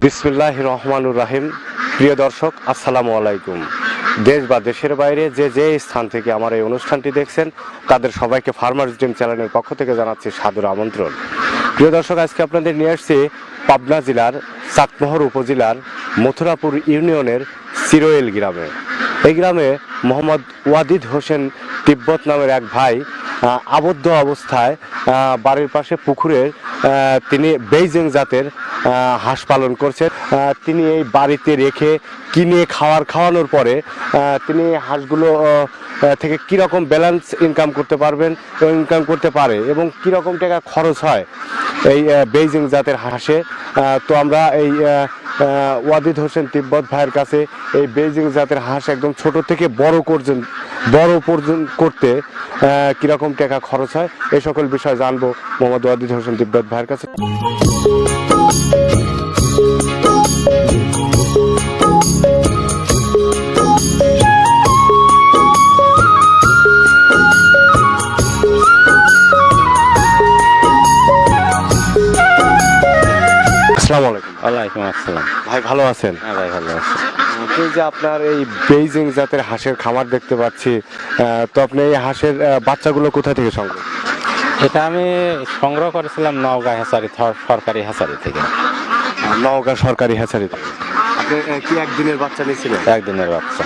বিসমিল্লাহির রহমানুর রাহিম। প্রিয় দর্শক, আসসালামু আলাইকুম। দেশ বা দেশের বাইরে যে স্থান থেকে আমার এই অনুষ্ঠানটি দেখছেন তাদের সবাইকে ফার্মার্স ড্রিম চ্যানেলের পক্ষ থেকে জানাচ্ছি সাদর আমন্ত্রণ। প্রিয় দর্শক, আজকে আপনাদের নিয়ে আসছি পাবনা জেলার চাটমোহর উপজেলার মথুরাপুর ইউনিয়নের সিরোয়েল গ্রামে। এই গ্রামে মোহাম্মদ ওয়াদিদ হোসেন তিব্বত নামের এক ভাই আবদ্ধ অবস্থায় বাড়ির পাশে পুকুরে তিনি বেইজিং জাতের হাঁস পালন করছেন। তিনি এই বাড়িতে রেখে কিনে খাওয়ানোর পরে তিনি হাঁসগুলো থেকে কীরকম ব্যালেন্স ইনকাম করতে পারবেন এবং ইনকাম করতে পারে এবং কীরকম টাকা খরচ হয় এই বেইজিং জাতের হাঁসে। তো আমরা এই ওয়াদিদ হোসেন তিব্বত ভাইয়ের কাছে এই বেইজিং জাতের হাঁস একদম ছোট থেকে বড় পর্যন্ত করতে কীরকম টাকা খরচ হয় এই সকল বিষয় জানবো মোহাম্মদ ওয়াদিদ হোসেন তিব্বত ভাইয়ের কাছে। আসসালামু আলাইকুম। ওয়ালাইকুম আসসালাম। ভাই ভালো আছেন? হ্যাঁ ভাই ভালো আছি। আপনি যে আপনার এই বেইজিং জাতের হাঁসের খামার দেখতে পাচ্ছি, তো আপনি এই হাঁসের বাচ্চাগুলো কোথা থেকে সংগ্রহ? এটা আমি সংগ্রহ করেছিলাম নওগাঁ সরকারি হ্যাচারি থেকে। নওগাঁ সরকারি হ্যাচারি থেকে আপনি কি একদিনের বাচ্চা নিয়েছিলেন? একদিনের বাচ্চা।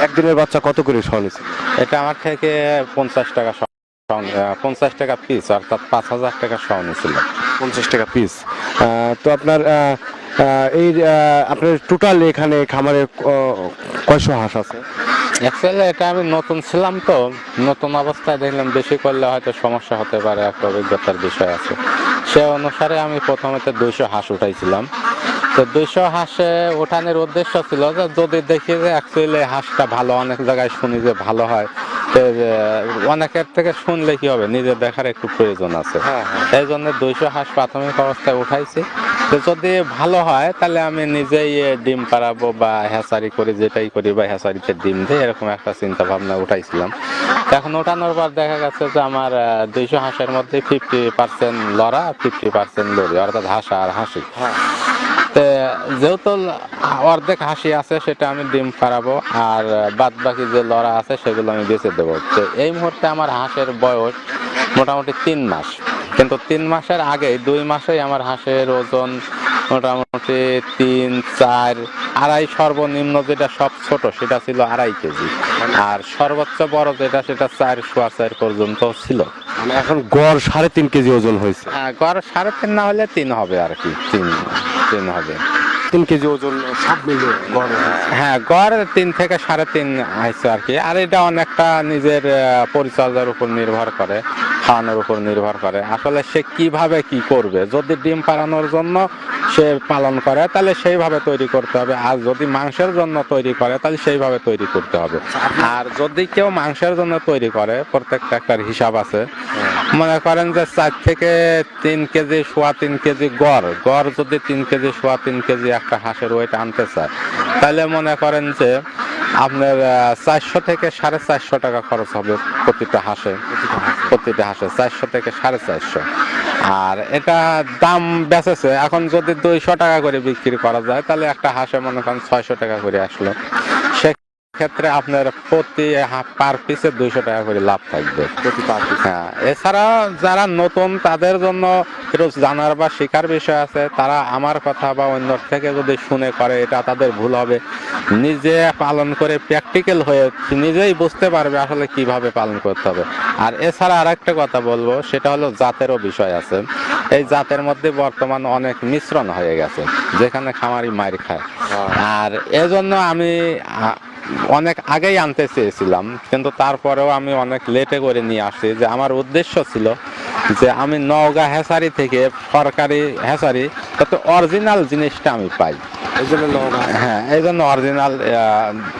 একদিনের বাচ্চা কত করে শ নিয়েছিল? এটা আমার থেকে 50 টাকা পিস, অর্থাৎ 5,000 টাকা শ নিয়েছিল। 50 টাকা পিস। তো আপনার আপনার টোটাল এখানে খামারে কয়শো হাঁস আছে? অ্যাকচুয়ালি এটা আমি নতুন ছিলাম, তো নতুন অবস্থায় দেখলাম বেশি করলে হয়তো সমস্যা হতে পারে, একটা অভিজ্ঞতার বিষয় আছে। সে অনুসারে আমি প্রথমে 200 হাঁস উঠাইছিলাম। তো 200 হাঁসে ওঠানোর উদ্দেশ্য ছিল যে যদি দেখি যে অ্যাকচুয়ালি হাঁসটা ভালো, অনেক জায়গায় শুনি যে ভালো হয়, অনেকের থেকে শুনলে কি হবে, নিজে দেখার একটু প্রয়োজন আছে। এই জন্য 200 হাঁস প্রাথমিক অবস্থায় উঠাইছি। তো যদি ভালো হয় তাহলে আমি নিজেই ডিম পাড়াবো বা হ্যাচারি করি, যেটাই করি বা হ্যাচারিতে ডিম দিই, এরকম একটা চিন্তা ভাবনা উঠাইছিলাম। এখন ওঠানোর পর দেখা গেছে যে আমার 200 হাঁসের মধ্যে 50% লড়া, 50% লড়ি, অর্থাৎ হাঁসা আর হাসি। যেহেতু অর্ধেক হাসি আছে সেটা আমি ডিম পাড়াবো, আর বাদ বাকি যে লড়া আছে সেগুলো আমি বেঁচে দেবো। তো এই মুহূর্তে আমার হাঁসের বয়স মোটামুটি 3 মাস, কিন্তু 3 মাসের আগে 2 মাসেই আমার হাঁসের ওজন মোটামুটি 3, 4, 2.5, সর্বনিম্ন যেটা সব ছোট সেটা ছিল 2.5 কেজি, আর সর্বোচ্চ বড় যেটা সেটা 4.25 পর্যন্ত ছিল। মানে এখন গড় 3.5 কেজি ওজন হয়েছে। হ্যাঁ, গড় 3.5 না হলে 3 হবে আর কি, 3 হবে। 3 কেজি ওজন সব মিলে গড়? হ্যাঁ, গড় 3 থেকে 3.5 হয়েছে আর কি। আর এটা অনেকটা নিজের পরিচর্যার উপর নির্ভর করে, খাওয়ানোর উপর নির্ভর করে। আসলে সে কিভাবে কি করবে, যদি ডিম পাড়ানোর জন্য সে পালন করে তাহলে সেইভাবে তৈরি করতে হবে, আর যদি মাংসের জন্য তৈরি করে তাহলে সেইভাবে তৈরি করতে হবে। আর যদি কেউ মাংসের জন্য তৈরি করে, প্রত্যেকটা একটা হিসাব আছে। মনে করেন যে 4 থেকে 3 কেজি, 3.25 কেজি গড় যদি 3 কেজি, 3.25 কেজি একটা হাঁসের ওয়েট আনতে চায়, তাহলে মনে করেন যে আপনার 400 থেকে 450 টাকা খরচ হবে প্রতিটা হাঁসে 400 থেকে 450। আর এটা দাম বেচেছে এখন যদি 200 টাকা করে বিক্রি করা যায়, তাহলে একটা হাঁসে মনে করেন 600 টাকা করে আসলো। সেক্ষেত্রে আপনার প্রতি পার পিসে 200 টাকা করে লাভ থাকবে প্রতি পার পিস। হ্যাঁ, এছাড়া যারা নতুন তাদের জন্য একটু জানার বা শেখার বিষয় আছে, তারা আমার কথা বা অন্য থেকে যদি শুনে করে এটা তাদের ভুল হবে। নিজে পালন করে প্র্যাকটিক্যাল হয়ে নিজেই বুঝতে পারবে আসলে কিভাবে পালন করতে হবে। আর এছাড়া আরেকটা কথা বলবো, সেটা হলো জাতেরও বিষয় আছে। এই জাতের মধ্যে বর্তমান অনেক মিশ্রণ হয়ে গেছে, যেখানে খামারি মার খায়। আর এজন্য আমি অনেক আগেই আনতে চেয়েছিলাম, কিন্তু তারপরেও আমি অনেক লেটে করে নিয়ে আসছি। যে আমার উদ্দেশ্য ছিল যে আমি নওগাঁ হ্যাচারি থেকে, সরকারি হ্যাচারি, তাতে অরিজিনাল জিনিসটা আমি পাই। হ্যাঁ, এই জন্য অরিজিনাল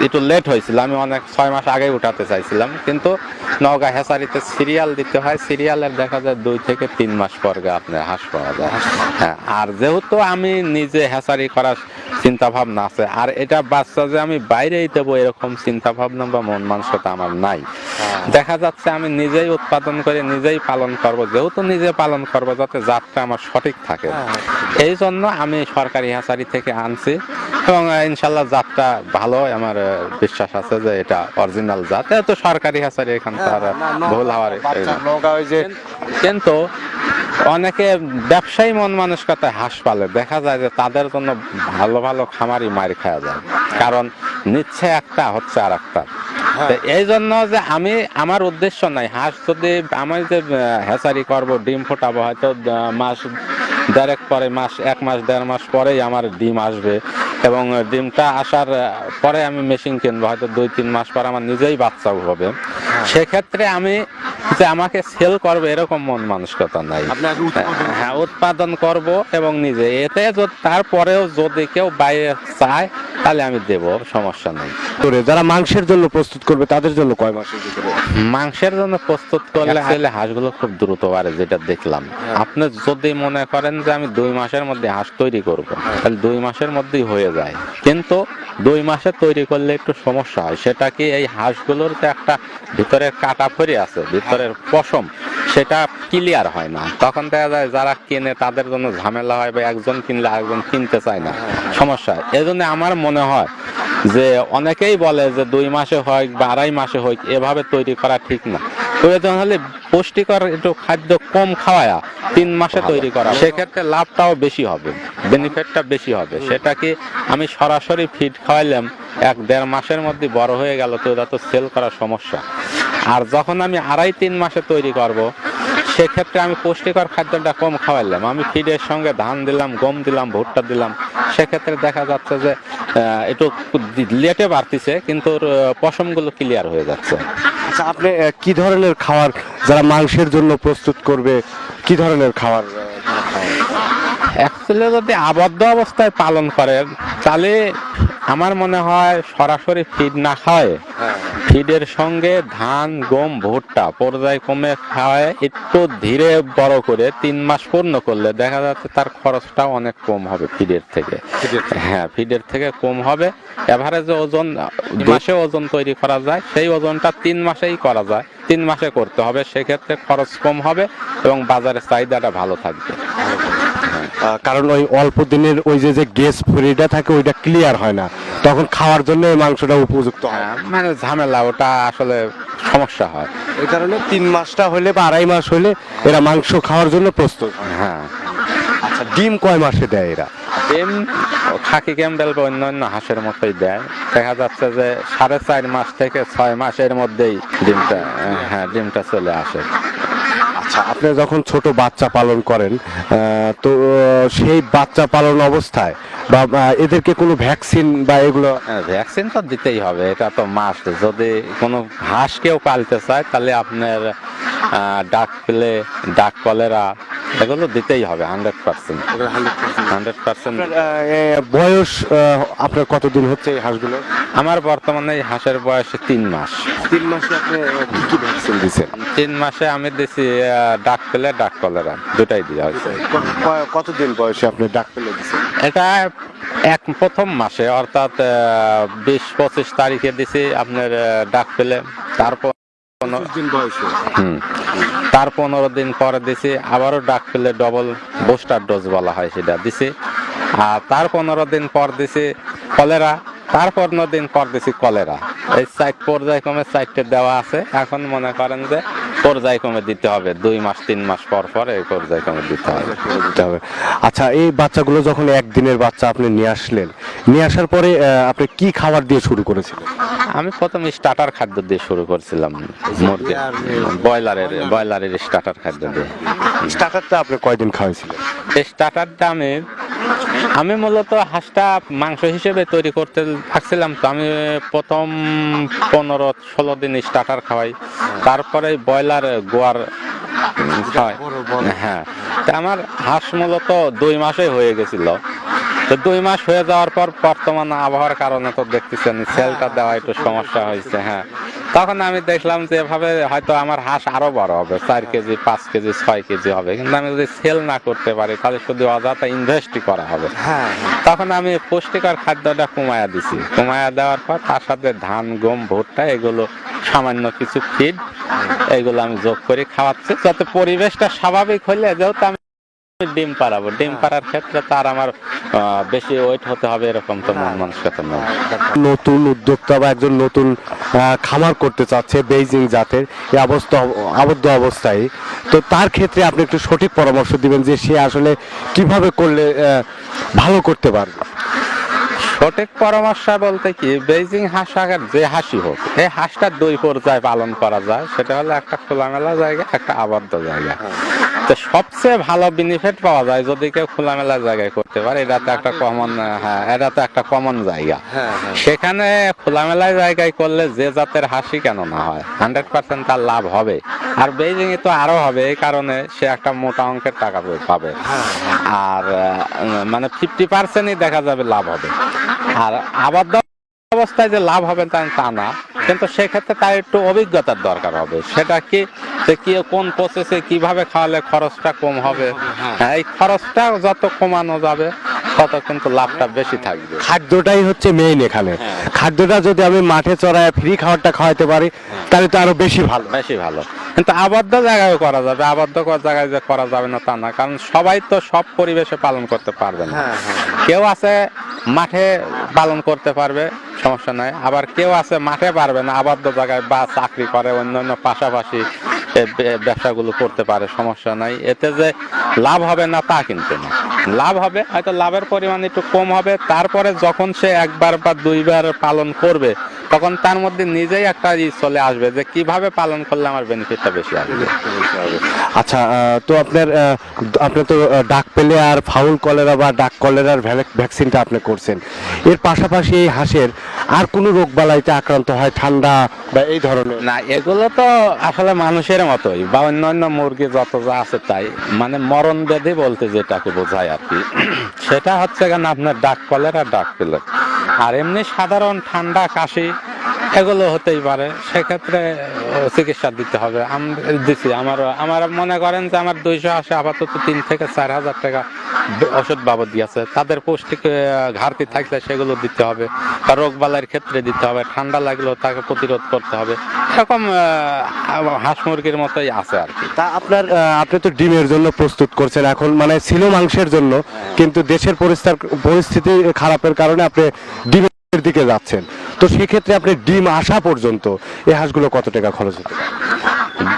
একটু লেট হয়েছিল। আমি অনেক 6 মাস আগে উঠাতে চাইছিলাম, কিন্তু নওগাঁ হ্যাচারিতে সিরিয়াল দিতে হয়, সিরিয়ালের দেখা যায় 2 থেকে 3 মাস পর আপনার হাঁস পাওয়া যায়। হ্যাঁ, আর যেহেতু আমি নিজে হ্যাচারি করার চিন্তা ভাবনা আছে। আর এটা বাচ্চা যে আমি বাইরেই দেবো এরকম চিন্তা ভাবনা বা মন মানসিকতা আমার নাই। দেখা যাচ্ছে আমি নিজেই উৎপাদন করে নিজেই পালন করব, যেহেতু নিজে পালন করব যাতে জাতটা আমার সঠিক থাকে। এই জন্য আমি সরকারি হ্যাচারি থেকে আনছি এবং ইনশাল্লাহ জাতটা ভালো, আমার বিশ্বাস আছে যে এটা অরিজিনাল জাত। তো সরকারি হ্যাচারি এখানকার ভুল হওয়ার কিন্তু অনেকে ব্যবসায়ী মন মানসিকতায় হাঁস পালে, দেখা যায় যে তাদের জন্য ভালো ভালো খামারি মার খাওয়া যায়, কারণ নিচ্ছে একটা হচ্ছে আর একটা। এই জন্য যে আমি আমার উদ্দেশ্য নাই হাঁস যদি আমি যে হ্যাচারি করবো ডিম ফোটাবো হয়তো মাস দেড়েক পরে, এক মাস দেড় মাস পরেই আমার ডিম আসবে এবং ডিমটা আসার পরে আমি মেশিন কিনবো, হয়তো 2-3 মাস পর আমার নিজেই বাচ্চাও হবে। সেক্ষেত্রে আমি যে আমাকে সেল করবে এরকম মন মানসিকতা নাই। হ্যাঁ, উৎপাদন করব এবং নিজে এতে তারপরেও যদি কেউ বাইরে চায় তাহলে আমি দেব, সমস্যা নেই। যারা মাংসের জন্য প্রস্তুত করবে তাদের জন্য কয় মাসের ভিতরে? মাংসের জন্য প্রস্তুত করলে আসলে হাঁসগুলো খুব দ্রুত বাড়ে, যেটা দেখলাম। আপনি যদি মনে করেন যে আমি 2 মাসের মধ্যে হাঁস তৈরি করব, তাহলে 2 মাসের মধ্যেই হয়ে যায়। কিন্তু 2 মাসে তৈরি করলে একটু সমস্যা হয়। সেটা কি, এই হাঁসগুলোর যে একটা ভিতরের কাটা ফরি আছে, ভিতরের পশম, সেটা ক্লিয়ার হয় না। তখন দেখা যায় যারা কেনে তাদের জন্য ঝামেলা হয়, বা একজন কিনলে আরেকজন কিনতে চায় না, সমস্যা হয়। এই জন্য আমার মনে হয় যে অনেকেই বলে যে 2 মাসে হয় বা 2.5 মাসে হয়, এভাবে তৈরি করা ঠিক না। প্রয়োজন হলে পুষ্টিকর একটু খাদ্য কম খাওয়ায়া 3 মাসে তৈরি করা, সেক্ষেত্রে লাভটাও বেশি হবে, বেনিফিটটা বেশি হবে। সেটা কি, আমি সরাসরি ফিড খাওয়াইলাম, 1-1.5 মাসের মধ্যে বড় হয়ে গেল, তো এটা তো সেল করার সমস্যা। আর যখন আমি 2.5-3 মাসে তৈরি করব, সেক্ষেত্রে আমি পুষ্টিকর খাদ্যটা কম খাওয়াইলাম, আমি ফিডের সঙ্গে ধান দিলাম, গম দিলাম, ভুট্টা দিলাম, সেক্ষেত্রে দেখা যাচ্ছে যে একটু লেটে বাড়তিছে কিন্তু পশমগুলো ক্লিয়ার হয়ে যাচ্ছে। আচ্ছা, আপনি কি ধরনের খাবার যারা মাংসের জন্য প্রস্তুত করবে, কি ধরনের খাবার? অ্যাকচুয়ালি যদি আবদ্ধ অবস্থায় পালন করে তাহলে আমার মনে হয় সরাসরি ফিড না খাওয়ায় ফিডের সঙ্গে ধান, গম, ভুট্টা পর্যায়ক্রমে খাওয়ায় একটু ধীরে বড় করে 3 মাস পূর্ণ করলে দেখা যাচ্ছে তার খরচটাও অনেক কম হবে ফিডের থেকে। হ্যাঁ, ফিডের থেকে কম হবে। এভারেজে ওজন মাসে ওজন তৈরি করা যায়, সেই ওজনটা 3 মাসেই করা যায়, 3 মাসে করতে হবে। সেক্ষেত্রে খরচ কম হবে এবং বাজারের চাহিদাটা ভালো থাকবে। কারণ ওই অল্প দিনের ওই যে গ্যাস ফ্রিটা থাকে ওইটা ক্লিয়ার হয় না, তখন খাওয়ার জন্য এই মাংসটা উপযুক্ত হয়। মানে ঝামেলা, ওটা আসলে সমস্যা হয়। এই কারণে 3 মাসটা হলে বা 2.5 মাস হলে এরা মাংস খাওয়ার জন্য প্রস্তুত। হ্যাঁ। আচ্ছা, ডিম কয় মাসে দেয় এরা? ডিম খাকি ক্যাম্বেল বা অন্যান্য হাঁসের মতোই দেয়। দেখা যাচ্ছে যে 4.5 মাস থেকে 6 মাসের মধ্যেই ডিমটা চলে আসে। আচ্ছা, আপনি যখন ছোট বাচ্চা পালন করেন, তো সেই বাচ্চা পালন অবস্থায় বা এদেরকে কোনো ভ্যাকসিন বা এগুলো? ভ্যাকসিন তো দিতেই হবে, এটা তো মাস্ট। যদি কোনো হাঁস কেউ পালতে চায় তাহলে আপনার ডাক পেলে, ডাক কলেরা, এগুলো দিতেই হবে 100%। বয়স আপনার কতদিন হচ্ছে এই হাঁসগুলো? আমার বর্তমানে এই হাঁসের বয়স 3 মাস। 3 মাসে আপনি কি কি ভ্যাকসিন দিয়েছেন? 3 মাসে আমি দিছি ডাক পেলে, ডাক কলেরা, দুটাই দেওয়া হয়েছে। কতদিন বয়সে আপনি ডাক পেলে দিয়েছেন? এটা প্রথম মাসে, অর্থাৎ 20-25 তারিখে দিছি আপনার ডাক পেলে। তারপর 15 দিন বয়সে, তার 15 দিন পরে দিছি আবারও ডাক পেলে, ডবল বুস্টার ডোজ বলা হয়, সেটা দিছি। আর তার 15 দিন পর দিছি কলেরা, তার 15 দিন পর দিছি কলেরা। এই 4 পর্যায়ক্রমে 4টে দেওয়া আছে। এখন মনে করেন যে পর্যায়ক্রমে দিতে হবে, 2 মাস 3 মাস পর পর এই পর্যায়ক্রমে দিতে হবে। আচ্ছা, এই বাচ্চাগুলো যখন একদিনের বাচ্চা আপনি নিয়ে আসলেন, নিয়ে আসার পরে আপনি কি খাবার দিয়ে শুরু করেছিলেন? আমি প্রথম স্টার্টার খাদ্য দিয়ে শুরু করছিলাম, মুরগি ব্রয়লারের স্টার্টার খাদ্য দিয়ে। স্টার্টারটা আপনি কয়দিন খাওয়াইছিলেন? স্টার্টারটা আমি মূলত হাঁসটা মাংস হিসেবে তৈরি করতে থাকছিলাম, তো আমি প্রথম 15-16 দিন স্টার্টার খাওয়াই, তারপরে ব্রয়লার গোয়ার খাওয়াই। হ্যাঁ, তা আমার হাঁস মূলত 2 মাসে হয়ে গেছিল। তো 2 মাস হয়ে যাওয়ার পর বর্তমান আবহাওয়ার কারণে তো দেখতেছেন সেলটা দেওয়া একটু সমস্যা হয়েছে। হ্যাঁ, তখন আমি দেখলাম যে এভাবে হয়তো আমার হাঁস আরো বড় হবে, 4 কেজি 5 কেজি 6 কেজি হবে, কিন্তু আমি যদি সেল না করতে পারি তাহলে শুধু অযথা ইনভেস্টই করা হবে। হ্যাঁ তখন আমি পুষ্টিকর খাদ্যটা কমায়া দিছি, কমায়া দেওয়ার পর তার সাথে ধান গম ভুট্টা এগুলো সামান্য কিছু ফিড এগুলো আমি যোগ করে খাওয়াচ্ছি, যাতে পরিবেশটা স্বাভাবিক হলে, যেহেতু আমি ডিম পাড়াবো, ডিম পাড়ার ক্ষেত্রে তার আমার বেশি ওয়েট হতে হবে এরকম তো মন মানসিকতা নয়। নতুন উদ্যোক্তা বা একজন নতুন খামার করতে চাচ্ছে বেইজিং জাতের এই আবদ্ধ অবস্থায়, তো তার ক্ষেত্রে আপনি একটু সঠিক পরামর্শ দিবেন যে সে আসলে কিভাবে করলে ভালো করতে পারবে। সঠিক পরামর্শ বলতে কি, বেইজিং হাঁস আকার যে হাঁসই হোক, এই হাঁসটা 2 পর্যায়ে পালন করা যায়, সেটা হলো একটা খোলামেলা জায়গা, একটা আবদ্ধ জায়গা। তো সবচেয়ে ভালো বেনিফিট পাওয়া যায় যদি কেউ খোলামেলা জায়গায় করতে পারে, এটা তো একটা কমন, হ্যাঁ এটা তো একটা কমন জায়গা। সেখানে খোলামেলা জায়গায় করলে যে জাতের হাসি কেন না হয়, 100% তার লাভ হবে। আর বেইজিং এ তো আরো হবে, এই কারণে সে একটা মোটা অঙ্কের টাকা পাবে। আর মানে 50%ই দেখা যাবে লাভ হবে। আর আবদ্ধ অবস্থায় যে লাভ হবে তা না, কিন্তু সেক্ষেত্রে তার একটু অভিজ্ঞতার দরকার হবে। সেটা কি, যে কি কোন প্রসেসে কিভাবে খাওয়ালে খরচটা কম হবে, হ্যাঁ এই খরচটা যত কমানো যাবে তত কিন্তু লাভটা বেশি থাকবে। খাদ্যটাই হচ্ছে মেইন এখানে। খাদ্যটা যদি আমি মাঠে চড়ায় ফ্রি খাবারটা খাওয়াতে পারি তাহলে তো আরো বেশি ভালো। বেশি ভালো, কিন্তু আবদ্ধ জায়গায় করা যাবে, আবদ্ধ জায়গায় যে করা যাবে না তা না, কারণ সবাই তো সব পরিবেশে পালন করতে পারবে না। কেউ আছে মাঠে পালন করতে পারবে, সমস্যা নাই, আবার কেউ আছে মাঠে পারবে না, আবদ্ধ জায়গায় বা চাকরি করে অন্যান্য পাশাপাশি ব্যবসাগুলো করতে পারে, সমস্যা নাই। এতে যে লাভ হবে না তা কিন্তু না, লাভ হবে, হয়তো লাভের পরিমাণ একটু কম হবে। তারপরে যখন সে একবার বা 2বার পালন করবে তখন তার মধ্যে নিজেই একটা চলে আসবে যে কিভাবে পালন করলে আমার বেনিফিটটা বেশি আসবে। আচ্ছা, তো আপনি তো ডাক পেলে আর ফাউল কলেরা বা ডাক কলেরার ভ্যাকসিনটা আপনি করছেন, এর পাশাপাশি এই হাঁসের আর কোনো রোগ বালাইতে আক্রান্ত হয়, ঠান্ডা বা এই ধরনের? না, এগুলো তো আসলে মানুষের মতোই বা অন্যান্য মুরগি যত যা আছে তাই, মানে মরণ ব্যাধি বলতে যেটাকে বোঝায় আর কি, সেটা হচ্ছে কেন আপনার ডাক কলেরা ডাক পেলে। আর এমনি সাধারণ ঠান্ডা কাশি এগুলো হতেই পারে, সেক্ষেত্রে চিকিৎসা দিতে হবে। আমি দিচ্ছি, আমার মনে করেন যে আমার 200 আসে আপাতত 3 থেকে 4 হাজার টাকা ওষুধ বাবদ দিয়েছে। তাদের পুষ্টিক ঘাটতি থাকলে সেগুলো দিতে হবে, বা রোগ বালাইয়ের ক্ষেত্রে দিতে হবে, ঠান্ডা লাগলেও তাকে প্রতিরোধ করতে হবে, এরকম হাঁস মুরগির মতোই আছে আর কি। তা আপনি তো ডিমের জন্য প্রস্তুত করছেন এখন, মানে ছিল মাংসের জন্য, কিন্তু দেশের পরিস্থিতি খারাপের কারণে আপনি ডিমের দিকে যাচ্ছেন। তো সেক্ষেত্রে আপনি ডিম আসা পর্যন্ত এই হাঁসগুলো কত টাকা খরচ হতে পারে?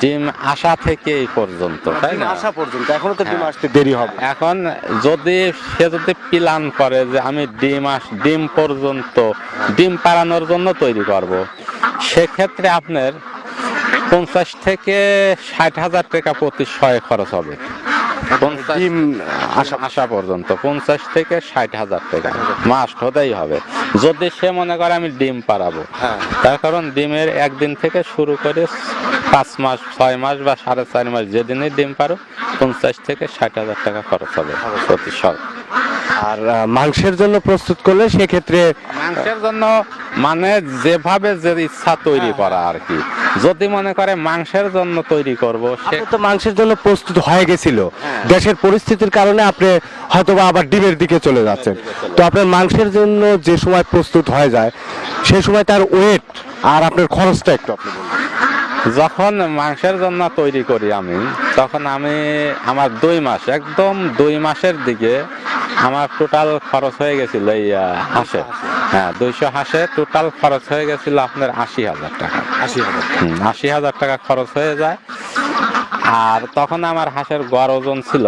ডিম আসা থেকে এই পর্যন্ত, তাই না? আসা পর্যন্ত এখনো তো ডিম আসতে দেরি হবে। এখন যদি সে যদি প্ল্যান করে যে আমি ডিম পর্যন্ত ডিম পাড়ানোর জন্য তৈরি করব, সেক্ষেত্রে আপনার 50 থেকে 60 হাজার টাকা প্রতি শয়ে খরচ হবে। ডিম আসা পর্যন্ত 50 থেকে 60 হাজার টাকা মাস্ট হতেই হবে, যদি সে মনে করে আমি ডিম পাড়াবো। তার কারণ ডিমের একদিন থেকে শুরু করে 5 মাস 6 মাস বা 4.5 মাস যেদিনই ডিম পারো 50 থেকে 60 হাজার টাকা খরচ হবে প্রতি শয়। আর মাংসের জন্য প্রস্তুত করলে সেক্ষেত্রে মাংসের জন্য মানে যেভাবে যে ইচ্ছা তৈরি করা আর কি, যদি মনে করে মাংসের জন্য তৈরি করব, সে তো মাংসের জন্য প্রস্তুত হয়ে গেছিল, দেশের পরিস্থিতির কারণে আপনি হয়তোবা আবার ডিমের দিকে চলে যাচ্ছেন। তো আপনার মাংসের জন্য যে সময় প্রস্তুত হয়ে যায় সেই সময় তার ওয়েট আর আপনার খরচটা একটু আপনি বলুন। যখন মাংসের জন্য তৈরি করি আমি, তখন আমার 2 মাস, একদম 2 মাসের দিকে আমার টোটাল খরচ হয়ে গেছিল এই হাঁসে, 200 হাঁসে টোটাল খরচ হয়ে গেছিল আপনার 80,000 টাকা। 80,000 টাকা খরচ হয়ে যায়। আর তখন আমার হাঁসের গড় ওজন ছিল,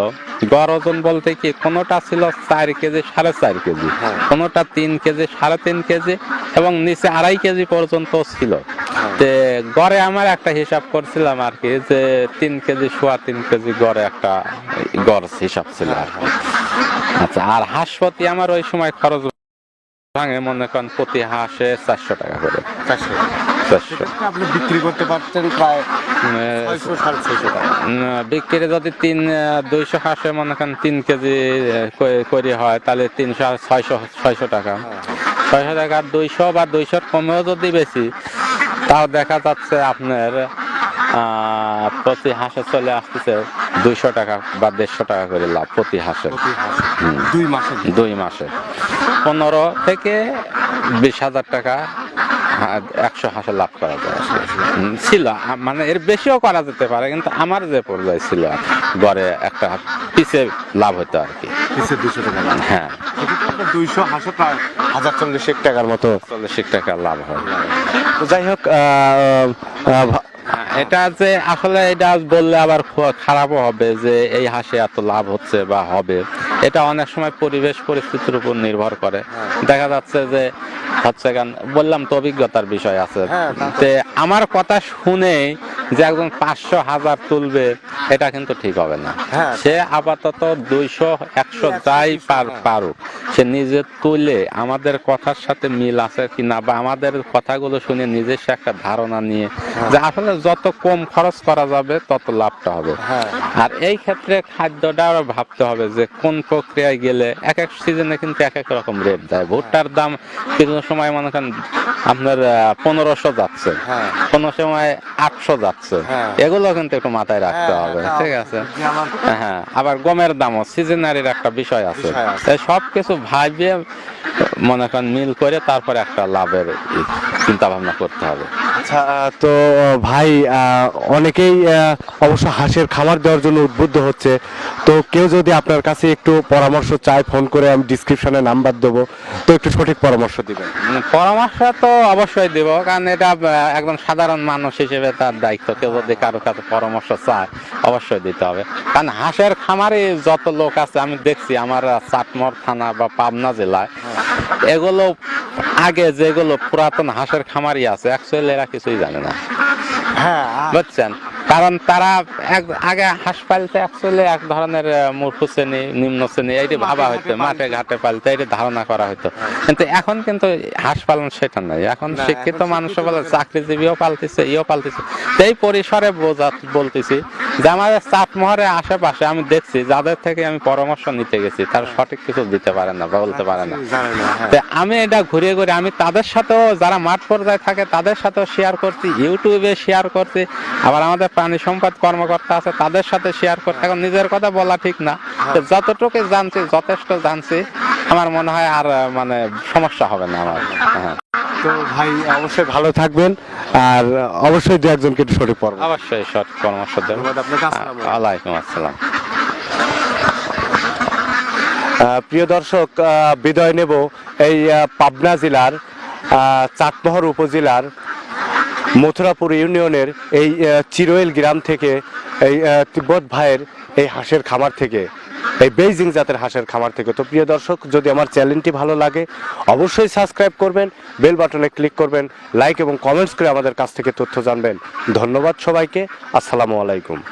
গড় ওজন বলতে কি, কোনোটা ছিল 4 কেজি 4.5 কেজি, কোনোটা 3 কেজি 3.5 কেজি, এবং নিচে 2.5 কেজি পর্যন্ত ছিল। তে গড়ে আমার একটা হিসাব করছিলাম আর কি, যে 3 কেজি 3.25 কেজি গড়ে একটা গড় হিসাব ছিল আর কি। আচ্ছা, আর হাঁস প্রতি আমার ওই সময় খরচ ভাঙে মনে করেন প্রতি হাঁসে 400 টাকা করে। 400 আপনি বিক্রি করতে পারতেন প্রায় 600-650 টাকা। বিক্রি যদি 200 হাঁসে মনে করেন 3 কেজি করে হয়, তাহলে 300 600 টাকা। 600 টাকা 200 বা 200 কমেও যদি বেশি, তাও দেখা যাচ্ছে আপনার প্রতি হাঁসে চলে আসতেছে 200 টাকা বা 150 টাকা করে লাভ প্রতি হাঁসে। 2 মাসে 15 থেকে 20,000 টাকা 100 হাঁসে লাভ করা যায় ছিল। মানে এর বেশিও করা যেতে পারে, কিন্তু আমার যে পর্যায়ে ছিল গড়ে একটা পিছে লাভ হতো আর কি। পিছে 200 টাকা লাভ। হ্যাঁ, 200 হাঁসে প্রায় 1040 টাকার মতো 40 টাকা লাভ হয়। তো যাই হোক, এটা যে আসলে এটা বললে আবার খারাপও হবে যে এই হাঁসে এত লাভ হচ্ছে বা হবে। এটা অনেক সময় পরিবেশ পরিস্থিতির উপর নির্ভর করে। দেখা যাচ্ছে যে হচ্ছে গান বললাম তো অভিজ্ঞতার বিষয় আছে। তে আমার কথা শুনে যে একজন 500,000 তুলবে এটা কিন্তু ঠিক হবে না। সে আপাতত 200 100 যাই পারুক সে নিজে তুলে আমাদের কথার সাথে মিল আছে কিনা বা আমাদের কথাগুলো শুনে নিজে সে একটা ধারণা নিয়ে যে আসলে যত কম খরচ করা যাবে তত লাভটা হবে। আর এই ক্ষেত্রে খাদ্যটা ভাবতে হবে যে কোন প্রক্রিয়ায় গেলে এক এক সিজনে কিন্তু এক এক রকম রেট দেয়। ভুট্টার দাম কিছু সময় মনে করেন আপনার 1500 যাচ্ছে, কোনো সময় 800 যাচ্ছে। এগুলো কিন্তু একটু মাথায় রাখতে হবে, ঠিক আছে? হ্যাঁ, আবার গমের দামও সিজনারির একটা বিষয় আছে। সব কিছু ভাবিয়ে মনে করেন মিল করে তারপরে একটা লাভের চিন্তা ভাবনা করতে হবে। আচ্ছা, তো ভাই অনেকেই অবশ্য হাঁসের খামার দেওয়ার জন্য উদ্বুদ্ধ হচ্ছে। তো কেউ যদি আপনার কাছে একটু পরামর্শ চায়, ফোন করে আমি ডিসক্রিপশনে নাম্বার দেবো, তো একটু সঠিক পরামর্শ দিবেন। পরামর্শ তো অবশ্যই দেব, কারণ এটা একজন সাধারণ মানুষ হিসেবে তার দায়িত্ব। কেউ যদি কারো কাছে পরামর্শ চায় অবশ্যই দিতে হবে, কারণ হাঁসের খামারে যত লোক আছে আমি দেখছি আমার চাটমোহর থানা বা পাবনা জেলায় এগুলো আগে যেগুলো পুরাতন হাঁসের খামারি আছে অ্যাকচুয়ালি এরা কিছুই জানে না, বুঝছেন? কারণ তারা আগে হাঁস পালতে অ্যাকচুয়ালি এক ধরনের মূর্খ শ্রেণী, নিম্ন শ্রেণী এইটি ভাবা হইতো, মাঠে ঘাটে পালতে এইটি ধারণা করা হইতো। কিন্তু এখন কিন্তু হাঁস পালন সেটা নাই। এখন শিক্ষিত মানুষ বলে চাকরিজীবীও পালতেছে, পালতেছে। এই পরিসরে বলতেছি যে আমাদের চাটমোহরের আশেপাশে আমি দেখছি যাদের থেকে আমি পরামর্শ নিতে গেছি তারা সঠিক কিছু দিতে পারে না বা বলতে পারে না। আমি এটা ঘুরিয়ে ঘুরে আমি তাদের সাথেও, যারা মাঠ পর্যায়ে থাকে তাদের সাথেও শেয়ার করছি, ইউটিউবে শেয়ার করছি, আবার আমাদের প্রাণী সম্পদ কর্মকর্তা আছে তাদের সাথে শেয়ার করতে। এখন নিজের কথা বলা ঠিক না, যতটুকু জানছি যথেষ্ট জানছি, আমার মনে হয় আর মানে সমস্যা হবে না আমার। হ্যাঁ, তো ভাই অবশ্যই ভালো থাকবেন, আর অবশ্যই দু একজনকে একটু সঠিক পরামর্শ। অবশ্যই সঠিক পরামর্শ দেব। ওয়ালাইকুম আসসালাম। প্রিয় দর্শক, বিদায় নেব এই পাবনা জেলার চাটমোহর উপজেলার মথুরাপুর ইউনিয়নের এই চিরোয়েল গ্রাম থেকে, এই তিব্বত ভাইয়ের এই হাঁসের খামার থেকে, এই বেইজিং জাতের হাঁসের খামার থেকে। তো প্রিয় দর্শক, যদি আমার চ্যানেলটি ভালো লাগে অবশ্যই সাবস্ক্রাইব করবেন, বেল বাটনে ক্লিক করবেন, লাইক এবং কমেন্টস করে আমাদের কাছ থেকে তথ্য জানবেন। ধন্যবাদ সবাইকে। আসসালামু আলাইকুম।